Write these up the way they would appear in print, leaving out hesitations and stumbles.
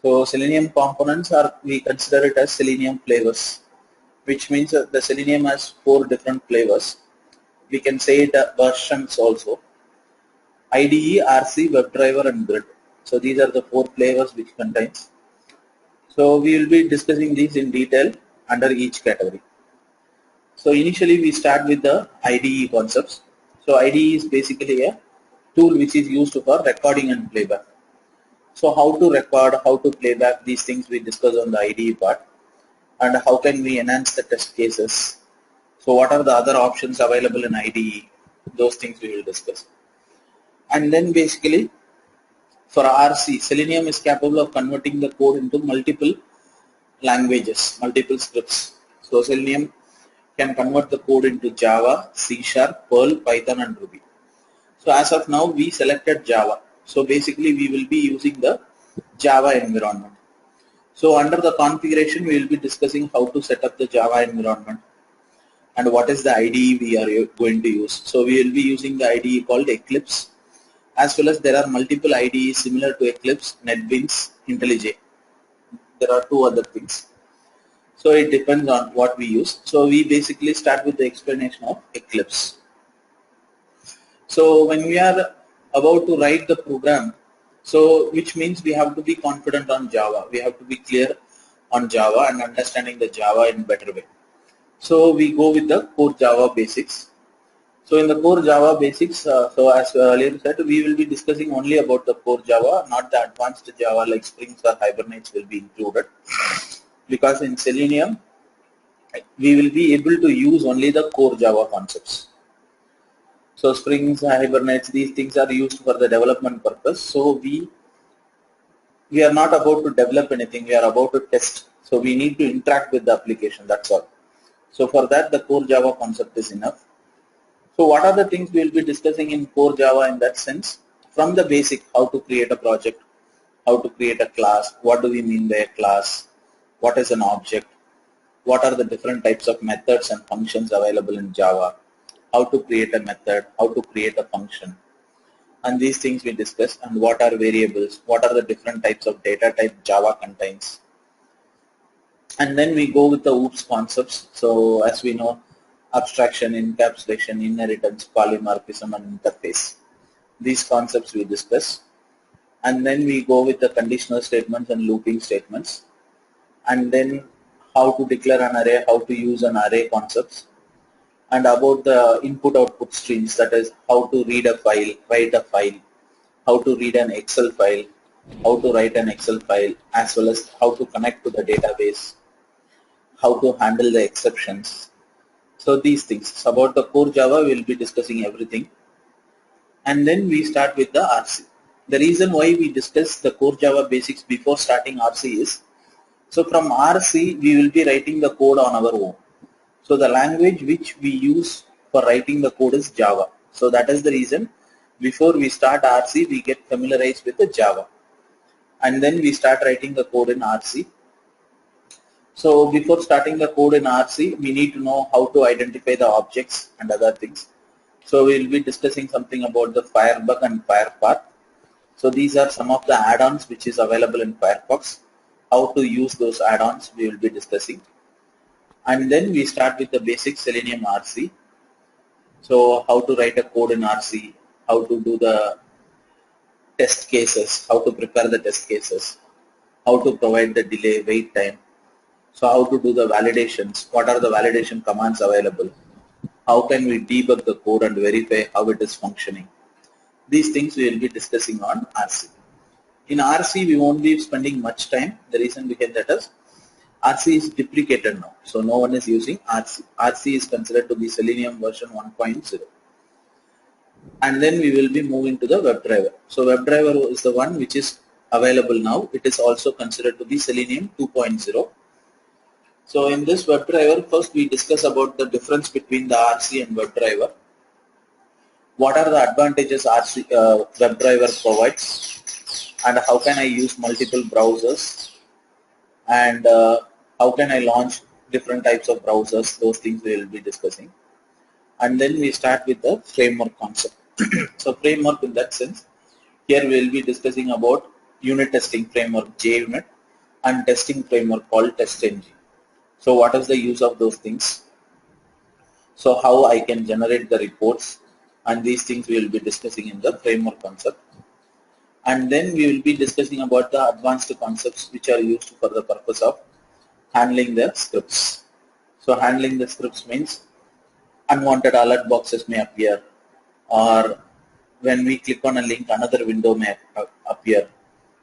So Selenium components are, we consider it as Selenium flavors, which means that the Selenium has 4 different flavors. We can say it versions also: IDE, RC, WebDriver, and Grid. So these are the 4 flavors which contains. So we will be discussing these in detail under each category. So initially we start with the IDE concepts. So IDE is basically a tool which is used for recording and playback. So how to record, how to playback, these things we discuss on the IDE part, and how can we enhance the test cases. So what are the other options available in IDE, those things we will discuss. And then basically for RC, Selenium is capable of converting the code into multiple languages, multiple scripts. So Selenium can convert the code into Java, C#, Perl, Python, and Ruby. So as of now we selected Java. So basically we will be using the Java environment. So under the configuration we will be discussing how to set up the Java environment and what is the IDE we are going to use. So we will be using the IDE called Eclipse, as well as there are multiple IDEs similar to Eclipse, NetBeans, IntelliJ. There are 2 other things. So it depends on what we use. So we basically start with the explanation of Eclipse. So when we are about to write the program, so which means we have to be confident on Java. We have to be clear on Java and understanding the Java in better way. So we go with the core Java basics. So in the core Java basics, so as earlier said, we will be discussing only about the core Java, not the advanced Java like Springs or Hibernates will be included. Because in Selenium, we will be able to use only the core Java concepts. So Springs, Hibernates, these things are used for the development purpose. So we are not about to develop anything, we are about to test. So we need to interact with the application, that's all. So for that the core Java concept is enough. So what are the things we will be discussing in core Java in that sense? From the basic, how to create a project, how to create a class, what do we mean by a class, what is an object, what are the different types of methods and functions available in Java, how to create a method, how to create a function, and these things we discuss, and what are variables, what are the different types of data type Java contains. And then we go with the OOPS concepts. So as we know, abstraction, encapsulation, inheritance, polymorphism, and interface. These concepts we discuss. And then we go with the conditional statements and looping statements. And then how to declare an array, how to use an array concepts. And about the input-output streams, that is how to read a file, write a file, how to read an Excel file, how to write an Excel file, as well as how to connect to the database, how to handle the exceptions. So these things. So about the core Java, we will be discussing everything. And then we start with the RC. The reason why we discuss the core Java basics before starting RC is, so from RC, we will be writing the code on our own. So the language which we use for writing the code is Java. So that is the reason before we start RC, we get familiarized with the Java. And then we start writing the code in RC. So before starting the code in RC, we need to know how to identify the objects and other things. So we will be discussing something about the Firebug and Firepath. So these are some of the add-ons which is available in Firefox. How to use those add-ons we will be discussing. And then we start with the basic Selenium RC. So how to write a code in RC, how to do the test cases, how to prepare the test cases, how to provide the delay, wait time. So how to do the validations, what are the validation commands available, how can we debug the code and verify how it is functioning. These things we will be discussing on RC. In RC we won't be spending much time. The reason behind that is RC is deprecated now, so no one is using RC. RC is considered to be Selenium version 1.0. And then we will be moving to the WebDriver. So WebDriver is the one which is available now. It is also considered to be Selenium 2.0. So in this WebDriver, first we discuss about the difference between the RC and WebDriver. What are the advantages WebDriver provides, and how can I use multiple browsers, and how can I launch different types of browsers. Those things we will be discussing. And then we start with the framework concept. So framework in that sense, here we will be discussing about unit testing framework JUnit and testing framework called TestNG. So what is the use of those things? So how I can generate the reports, and these things we will be discussing in the framework concept. And then we will be discussing about the advanced concepts which are used for the purpose of handling the scripts. So handling the scripts means unwanted alert boxes may appear, or when we click on a link another window may appear.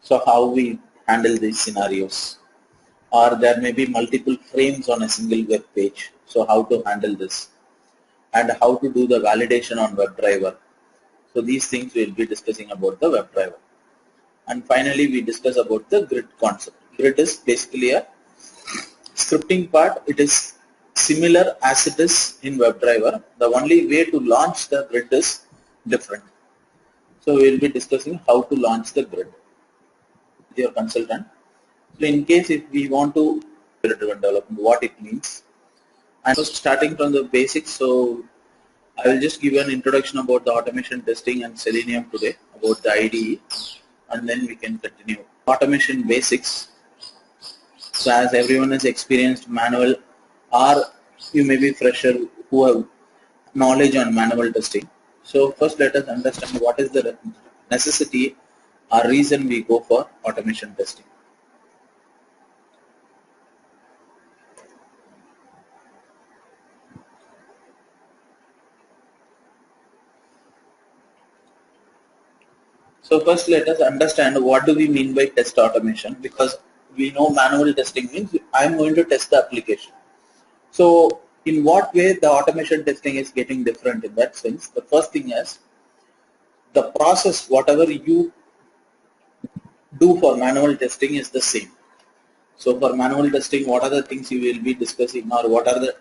So how we handle these scenarios, or there may be multiple frames on a single web page. So how to handle this, and how to do the validation on WebDriver. So these things we will be discussing about the WebDriver. And finally we discuss about the grid concept. Grid is basically a scripting part. It is similar as it is in WebDriver. The only way to launch the grid is different. So we will be discussing how to launch the grid with your consultant. So in case if we want to driven development, what it means. And so starting from the basics, so I will just give you an introduction about the automation testing and Selenium today, about the IDE, and then we can continue. Automation basics. So as everyone has experienced manual, or you may be fresher who have knowledge on manual testing. So first let us understand what is the necessity or reason we go for automation testing. So first let us understand what do we mean by test automation, because we know manual testing means I am going to test the application. So in what way the automation testing is getting different in that sense? The first thing is the process, whatever you do for manual testing is the same. So for manual testing, what are the things you will be discussing, or what are the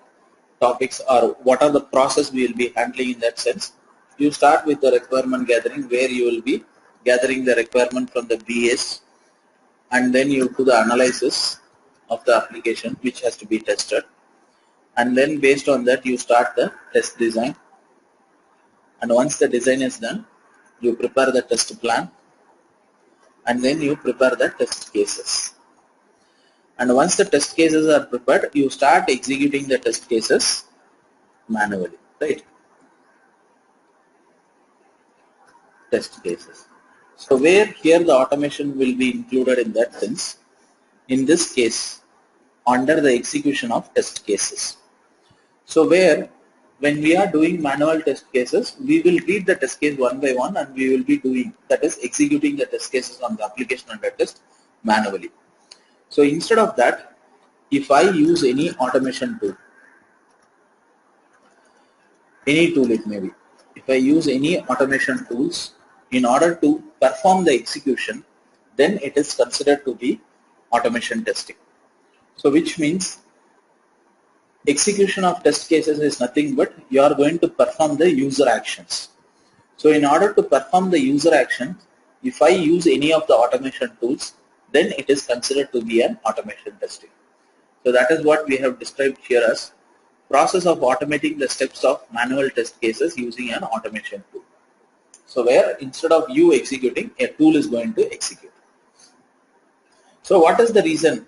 topics, or what are the process we will be handling in that sense? You start with the requirement gathering, where you will be gathering the requirement from the BS, and then you do the analysis of the application which has to be tested, and then based on that you start the test design, and once the design is done you prepare the test plan, and then you prepare the test cases, and once the test cases are prepared you start executing the test cases manually, right? Test cases. So where here the automation will be included in that sense, in this case under the execution of test cases. So where when we are doing manual test cases, we will read the test case one by one and we will be doing, that is executing the test cases on the application under test manually. So instead of that, if I use any automation tool, any tool it may be, if I use any automation tools in order to perform the execution, then it is considered to be automation testing. So which means execution of test cases is nothing but you are going to perform the user actions. So in order to perform the user action, if I use any of the automation tools, then it is considered to be an automation testing. So that is what we have described here as process of automating the steps of manual test cases using an automation tool. So where instead of you executing, a tool is going to execute. So what is the reason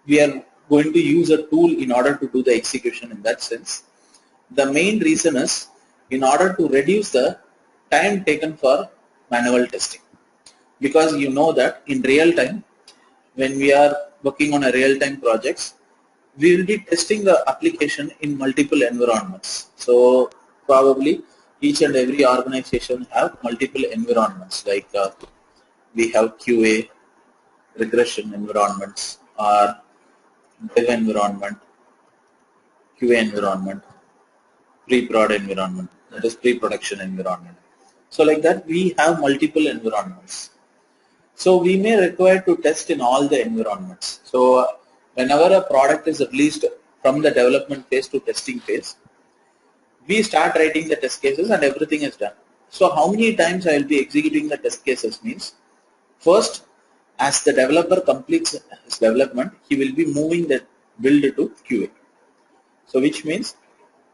we are going to use a tool in order to do the execution in that sense? The main reason is in order to reduce the time taken for manual testing. Because you know that in real time, when we are working on a real-time projects, we will be testing the application in multiple environments. So probably each and every organization have multiple environments, like we have QA, regression environments, or dev environment, QA environment, pre-prod environment, that is pre-production environment. So like that we have multiple environments. So we may require to test in all the environments. So whenever a product is released from the development phase to testing phase, we start writing the test cases and everything is done. So how many times I will be executing the test cases means, first as the developer completes his development, he will be moving the build to QA. So which means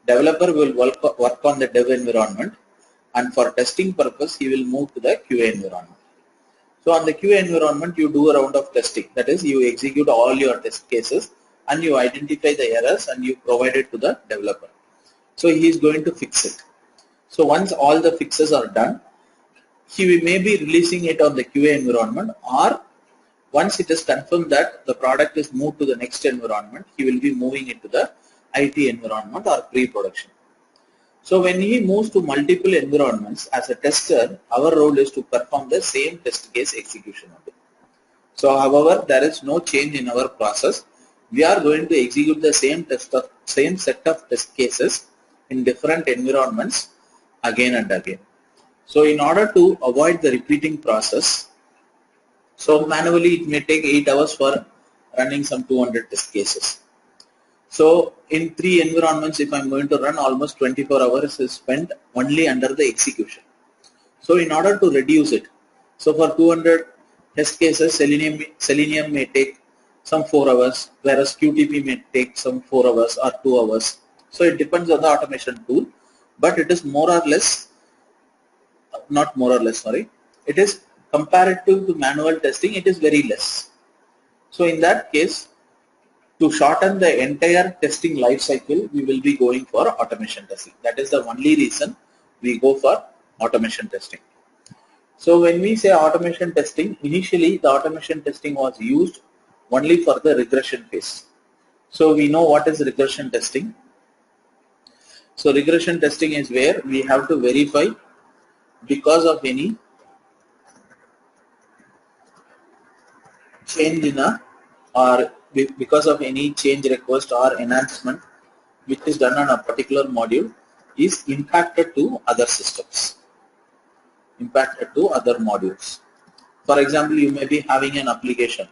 developer will work on the dev environment, and for testing purpose he will move to the QA environment. So on the QA environment, you do a round of testing. That is, you execute all your test cases and you identify the errors and you provide it to the developer. So he is going to fix it. So once all the fixes are done, he may be releasing it on the QA environment, or once it is confirmed that the product is moved to the next environment, he will be moving it to the IT environment or pre-production. So when he moves to multiple environments as a tester, our role is to perform the same test case execution of it. So however, there is no change in our process. We are going to execute the same set of test cases in different environments again and again. So in order to avoid the repeating process, so manually it may take 8 hours for running some 200 test cases. So in 3 environments, if I'm going to run, almost 24 hours is spent only under the execution. So in order to reduce it, so for 200 test cases, Selenium may take some 4 hours, whereas QTP may take some 4 hours or 2 hours. So it depends on the automation tool, but it is more or less, not more or less, sorry, it is comparative to manual testing, it is very less. So in that case, to shorten the entire testing life cycle, we will be going for automation testing. That is the only reason we go for automation testing. So when we say automation testing, initially the automation testing was used only for the regression phase. So we know what is regression testing. So regression testing is where we have to verify because of any change in a, or because of any change request or enhancement which is done on a particular module is impacted to other systems, impacted to other modules. For example, you may be having an application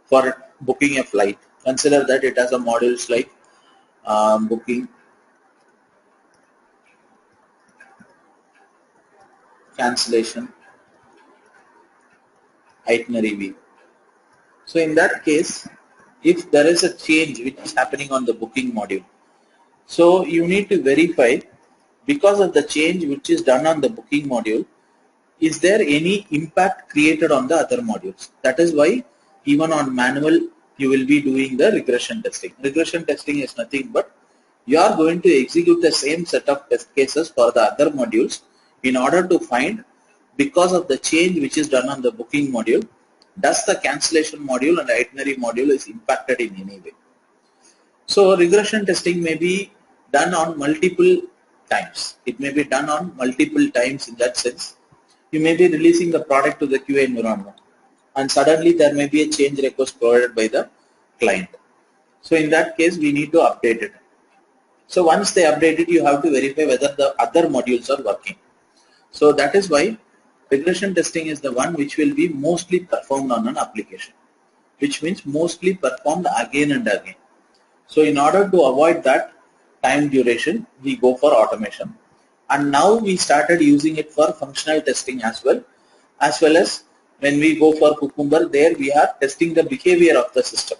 for booking a flight. Consider that it has a modules like booking, cancellation, itinerary view. So in that case, if there is a change which is happening on the booking module, so you need to verify because of the change which is done on the booking module, is there any impact created on the other modules? That is why even on manual you will be doing the regression testing. Regression testing is nothing but you are going to execute the same set of test cases for the other modules in order to find because of the change which is done on the booking module, does the cancellation module and the itinerary module is impacted in any way. So regression testing may be done on multiple times. It may be done on multiple times in that sense. You may be releasing the product to the QA environment and suddenly there may be a change request provided by the client. So in that case, we need to update it. So once they update it, you have to verify whether the other modules are working. So that is why regression testing is the one which will be mostly performed on an application, which means mostly performed again and again. So in order to avoid that time duration, we go for automation. And now we started using it for functional testing as well as when we go for Cucumber, there we are testing the behavior of the system.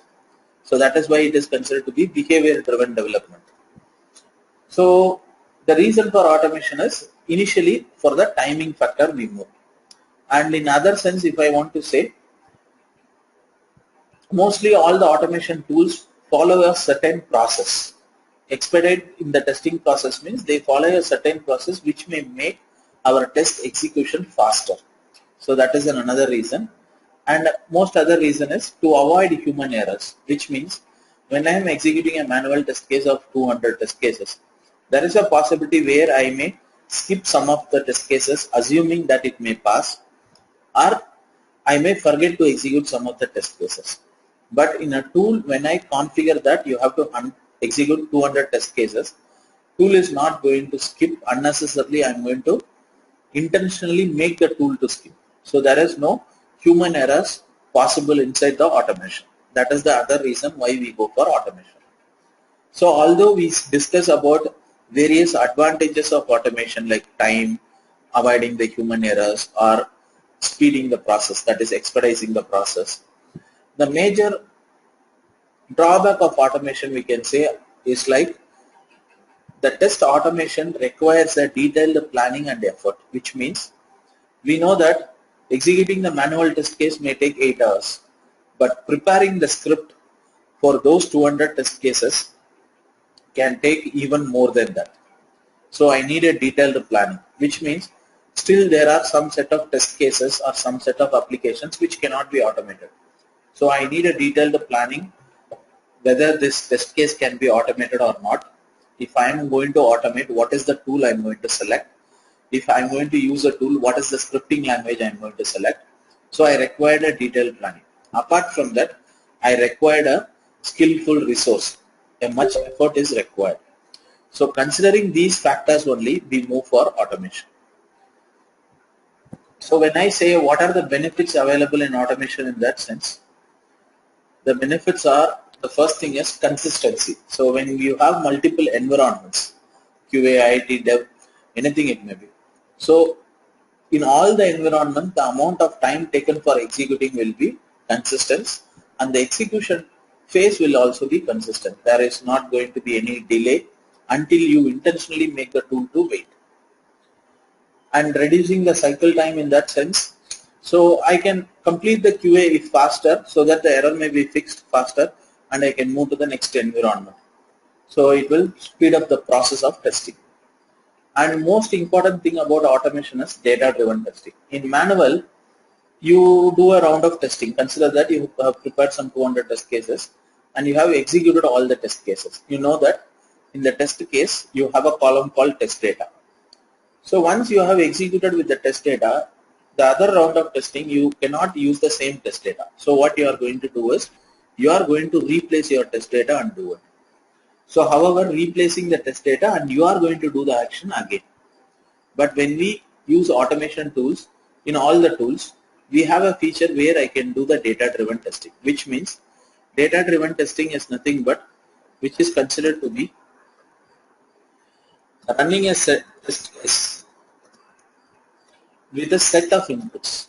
So that is why it is considered to be behavior driven development. So the reason for automation is initially for the timing factor we move. And in other sense, if I want to say, mostly all the automation tools follow a certain process. Expedite in the testing process means they follow a certain process which may make our test execution faster. So that is another reason. And most other reason is to avoid human errors, which means when I am executing a manual test case of 200 test cases, there is a possibility where I may skip some of the test cases assuming that it may pass, or I may forget to execute some of the test cases. But in a tool, when I configure that you have to execute 200 test cases, tool is not going to skip unnecessarily. I am going to intentionally make the tool to skip. So there is no human errors possible inside the automation. That is the other reason why we go for automation. So although we discuss about various advantages of automation like time, avoiding the human errors, or speeding the process, that is expediting the process, the major drawback of automation we can say is like the test automation requires a detailed planning and effort, which means we know that Executing the manual test case may take 8 hours, but preparing the script for those 200 test cases can take even more than that. So I need a detailed planning, which means still there are some set of test cases or some set of applications which cannot be automated. So I need a detailed planning whether this test case can be automated or not. If I am going to automate, what is the tool I am going to select? If I am going to use a tool, what is the scripting language I am going to select? So I required a detailed planning. Apart from that, I required a skillful resource. A much effort is required. So considering these factors only, we move for automation. So when I say what are the benefits available in automation in that sense, the benefits are, the first thing is consistency. So when you have multiple environments, QA, IT, dev, anything it may be. So in all the environment, the amount of time taken for executing will be consistent, and the execution phase will also be consistent. There is not going to be any delay until you intentionally make the tool to wait. And reducing the cycle time in that sense. So I can complete the QA if faster, so that the error may be fixed faster and I can move to the next environment. So it will speed up the process of testing. And most important thing about automation is data-driven testing. In manual, you do a round of testing. Consider that you have prepared some 200 test cases and you have executed all the test cases. You know that in the test case, you have a column called test data. So once you have executed with the test data, the other round of testing, you cannot use the same test data. So what you are going to do is, you are going to replace your test data and do it. So however, replacing the test data and you are going to do the action again. But when we use automation tools, in all the tools, we have a feature where I can do the data-driven testing, which means data-driven testing is nothing but, which is considered to be running a test case with a set of inputs.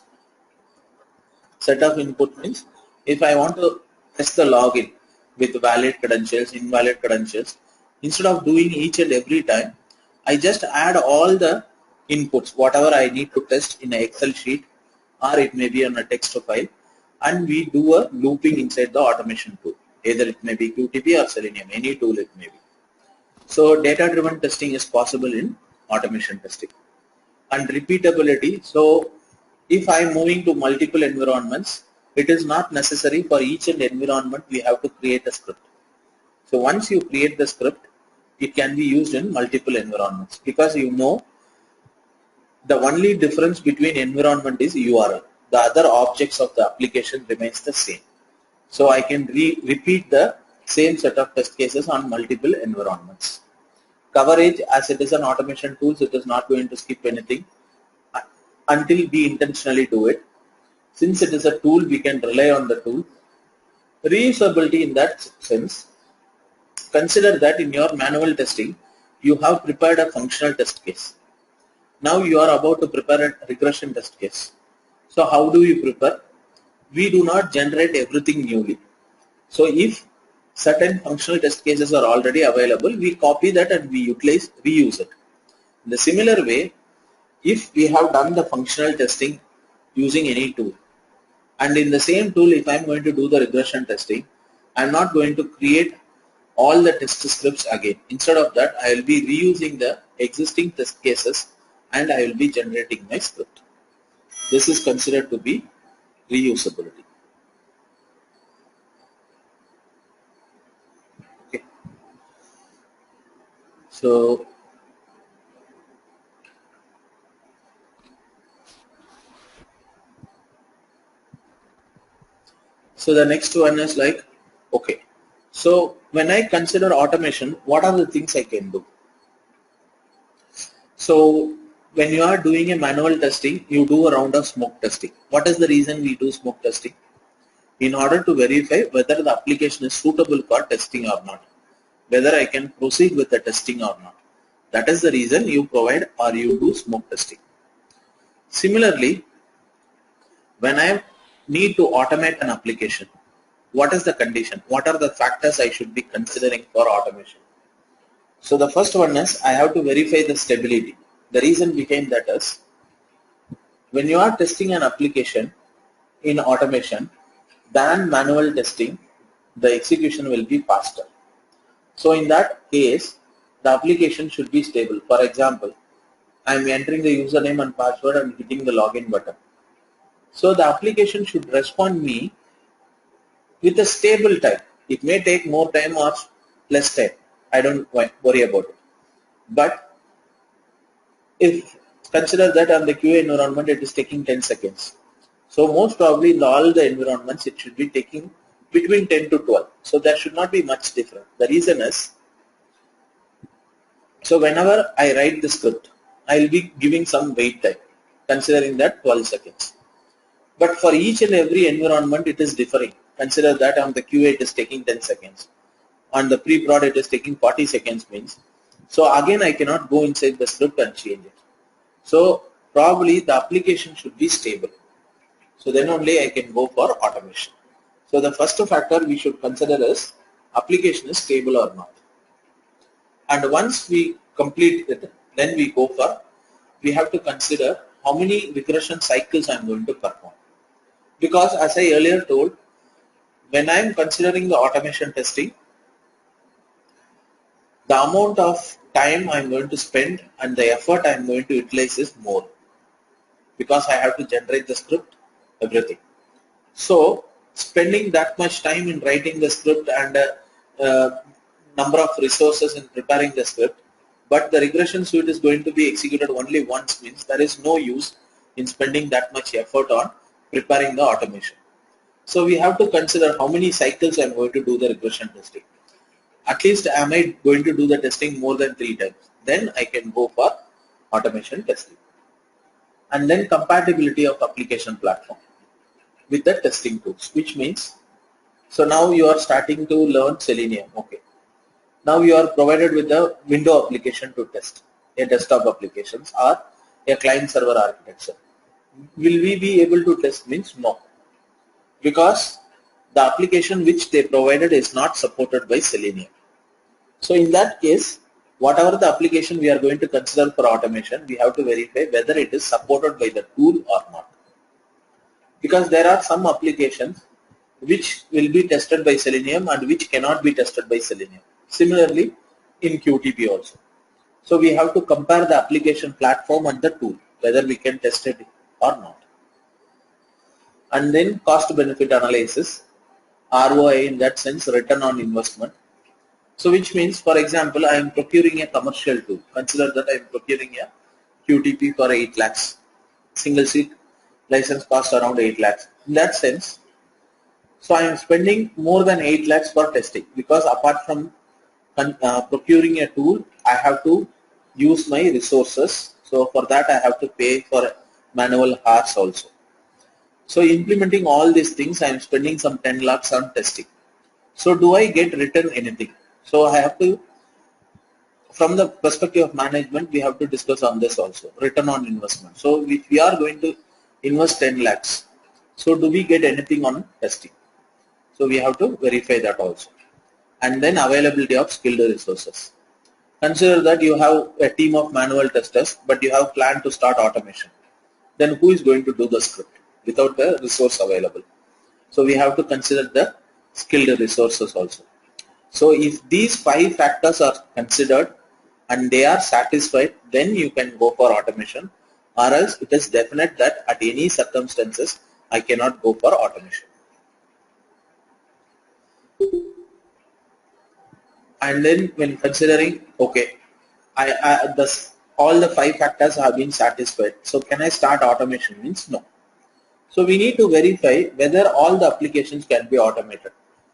Set of input means if I want to test the login with valid credentials, invalid credentials, instead of doing each and every time, I just add all the inputs, whatever I need to test in an Excel sheet, or it may be on a text file, and we do a looping inside the automation tool. Either it may be QTP or Selenium, any tool it may be. So data-driven testing is possible in automation testing. And repeatability, so if I am moving to multiple environments, it is not necessary for each and environment we have to create a script. So once you create the script, it can be used in multiple environments, because you know the only difference between environment is URL. The other objects of the application remains the same. So I can repeat the same set of test cases on multiple environments. Coverage, as it is an automation tool, it is not going to skip anything until we intentionally do it. Since it is a tool, we can rely on the tool. Reusability in that sense, consider that in your manual testing, you have prepared a functional test case. Now you are about to prepare a regression test case. So how do you prepare? We do not generate everything newly. So if certain functional test cases are already available, we copy that and we reuse it. In the similar way, if we have done the functional testing using any tool, and in the same tool, if I am going to do the regression testing, I am not going to create all the test scripts again. Instead of that, I will be reusing the existing test cases and I will be generating my script. This is considered to be reusability. Okay. So the next one is like, okay, so when I consider automation, what are the things I can do? So when you are doing a manual testing, you do a round of smoke testing. What is the reason we do smoke testing? In order to verify whether the application is suitable for testing or not, whether I can proceed with the testing or not. That is the reason you provide or you do smoke testing. Similarly, when I need to automate an application, what is the condition? What are the factors I should be considering for automation? So the first one is I have to verify the stability. The reason behind that is when you are testing an application in automation than manual testing, the execution will be faster. So in that case, the application should be stable. For example, I am entering the username and password and hitting the login button. So the application should respond me with a stable time. It may take more time or less time. I don't worry about it. But if consider that on the QA environment, it is taking 10 seconds. So most probably in all the environments, it should be taking between 10 to 12. So there should not be much difference. The reason is, so whenever I write the script, I will be giving some wait time, considering that 12 seconds. But for each and every environment, it is differing. Consider that on the QA, it is taking 10 seconds. On the pre-prod, it is taking 40 seconds means. So again, I cannot go inside the script and change it. So probably the application should be stable. So then only I can go for automation. So the first factor we should consider is application is stable or not. And once we complete it, then we have to consider how many regression cycles I am going to perform. Because as I earlier told, when I am considering the automation testing, the amount of time I am going to spend and the effort I am going to utilize is more, because I have to generate the script, everything. So spending that much time in writing the script and number of resources in preparing the script, but the regression suite is going to be executed only once, means there is no use in spending that much effort on preparing the automation. So we have to consider how many cycles I am going to do the regression testing. At least am I going to do the testing more than 3 times? Then I can go for automation testing. And then compatibility of application platform with the testing tools, which means, so now you are starting to learn Selenium. Okay. Now you are provided with a window application to test, a desktop applications or a client server architecture. Will we be able to test? Means no, because the application which they provided is not supported by Selenium. So in that case, whatever the application we are going to consider for automation, we have to verify whether it is supported by the tool or not. Because there are some applications which will be tested by Selenium and which cannot be tested by Selenium. Similarly, in QTP also. So we have to compare the application platform and the tool, whether we can test it or not. And then cost benefit analysis, ROI, in that sense, return on investment. So which means, for example, I am procuring a commercial tool. Consider that I am procuring a QTP for 8 lakhs. Single seat license cost around 8 lakhs. In that sense, so I am spending more than 8 lakhs for testing, because apart from procuring a tool, I have to use my resources. So for that I have to pay for manual hours also. So implementing all these things, I am spending some 10 lakhs on testing. So do I get return anything? So I have to, from the perspective of management, we have to discuss on this also, return on investment. So if we are going to invest 10 lakhs, so do we get anything on testing? So we have to verify that also. And then availability of skilled resources. Consider that you have a team of manual testers, but you have planned to start automation. Then who is going to do the script without the resource available? So we have to consider the skilled resources also. So if these 5 factors are considered and they are satisfied, then you can go for automation, or else it is definite that at any circumstances I cannot go for automation. And then when considering, okay, all the 5 factors have been satisfied, so can I start automation? Means no. So we need to verify whether all the applications can be automated.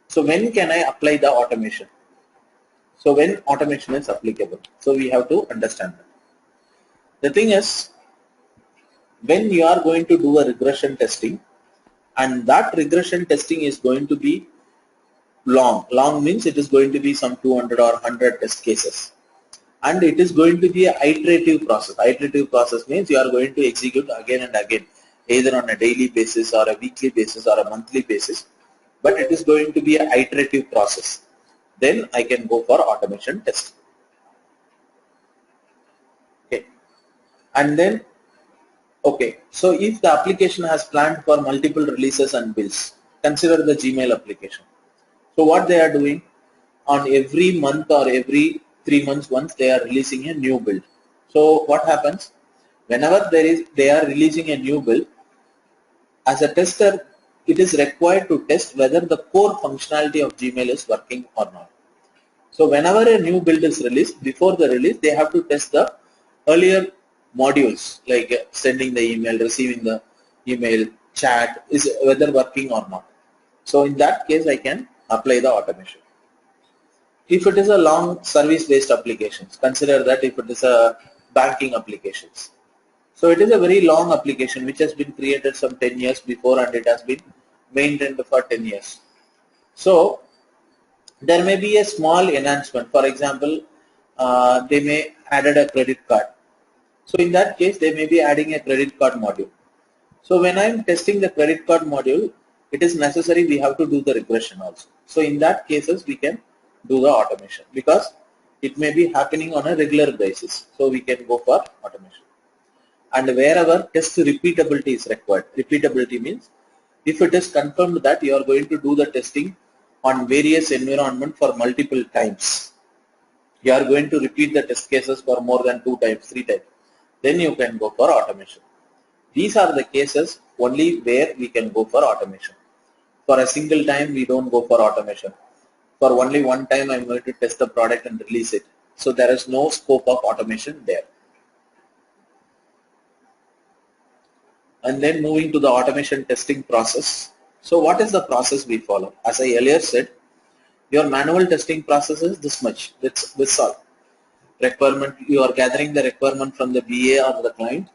So when can I apply the automation? So when automation is applicable. So we have to understand that. The thing is, when you are going to do a regression testing, and that regression testing is going to be long. Long means it is going to be some 200 or 100 test cases. And it is going to be an iterative process. Iterative process means you are going to execute again and again, either on a daily basis or a weekly basis or a monthly basis. But it is going to be an iterative process. Then I can go for automation testing. Okay. And then Okay, so if the application has planned for multiple releases and builds, consider the Gmail application. So what they are doing, on every month or every 3 months once they are releasing a new build. So what happens, whenever they are releasing a new build, as a tester, it is required to test whether the core functionality of Gmail is working or not. So whenever a new build is released, before the release, they have to test the earlier modules like sending the email, receiving the email, chat, is whether working or not. So in that case, I can apply the automation. If it is a long service-based applications, consider that if it is a banking applications. So it is a very long application which has been created some 10 years before and it has been maintained for 10 years. So there may be a small enhancement. For example, they may added a credit card. So in that case, they may be adding a credit card module. So when I am testing the credit card module, it is necessary we have to do the regression also. So in that cases, we can do the automation because it may be happening on a regular basis. So we can go for automation. And wherever test repeatability is required, repeatability means if it is confirmed that you are going to do the testing on various environment for multiple times, you are going to repeat the test cases for more than 2 times, 3 times, then you can go for automation. These are the cases only where we can go for automation. For a single time, we don't go for automation. For only one time, I'm going to test the product and release it. So there is no scope of automation there. And then moving to the automation testing process. So what is the process we follow? As I earlier said, your manual testing process is this much. This all. Requirement, you are gathering the requirement from the BA or the client,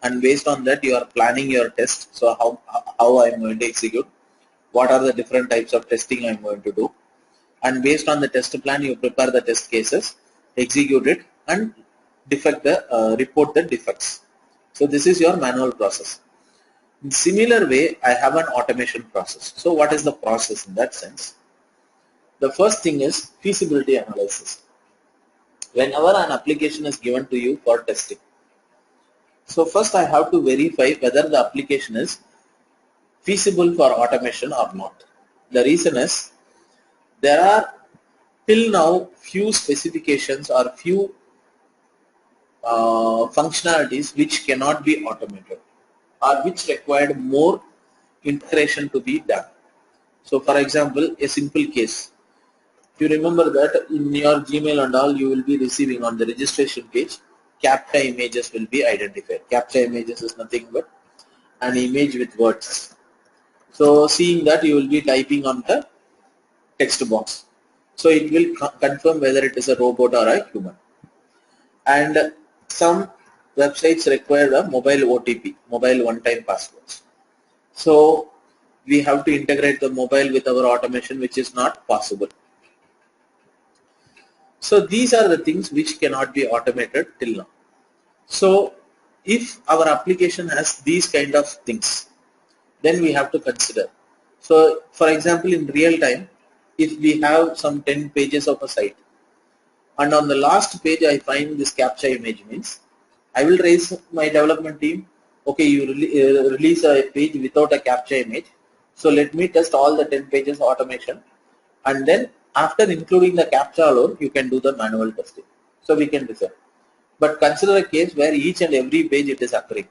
and based on that you are planning your test. So how I am going to execute, what are the different types of testing I am going to do, and based on the test plan you prepare the test cases, execute it, and report the defects. So this is your manual process. In similar way, I have an automation process. So what is the process in that sense? The first thing is feasibility analysis. Whenever an application is given to you for testing, so first I have to verify whether the application is feasible for automation or not. The reason is there are till now few specifications or few functionalities which cannot be automated or which required more integration to be done. So for example, a simple case. If you remember that in your Gmail and all, you will be receiving on the registration page, CAPTCHA images will be identified. CAPTCHA images is nothing but an image with words. So seeing that, you will be typing on the text box. So it will confirm whether it is a robot or a human. And some websites require a mobile OTP, mobile one-time passwords. So we have to integrate the mobile with our automation, which is not possible. So these are the things which cannot be automated till now. So if our application has these kind of things, then we have to consider. So for example, in real time, if we have some 10 pages of a site, and on the last page I find this CAPTCHA image, means I will raise my development team, okay, you release a page without a CAPTCHA image, so let me test all the 10 pages automation, and then after including the CAPTCHA alone, you can do the manual testing. So we can decide. But consider a case where each and every page it is occurring.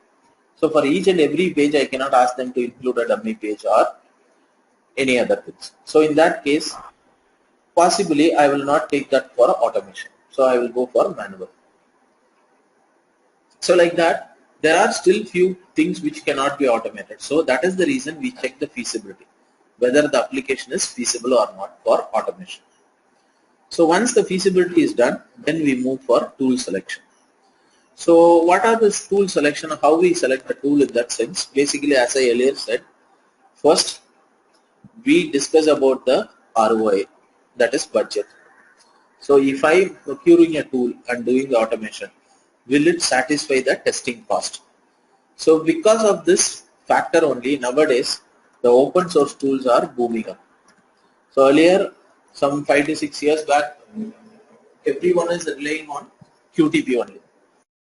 So for each and every page, I cannot ask them to include a dummy page or any other things. So in that case, possibly I will not take that for automation. So I will go for manual. So like that, there are still few things which cannot be automated. So that is the reason we check the feasibility, whether the application is feasible or not for automation. So once the feasibility is done, then we move for tool selection. So what are this tool selection? How we select the tool in that sense? Basically, as I earlier said, first we discuss about the ROI, that is budget. So if I am procuring a tool and doing the automation, will it satisfy the testing cost? So because of this factor only, nowadays the open source tools are booming up. So earlier, some 5 to 6 years back, everyone is relying on QTP only.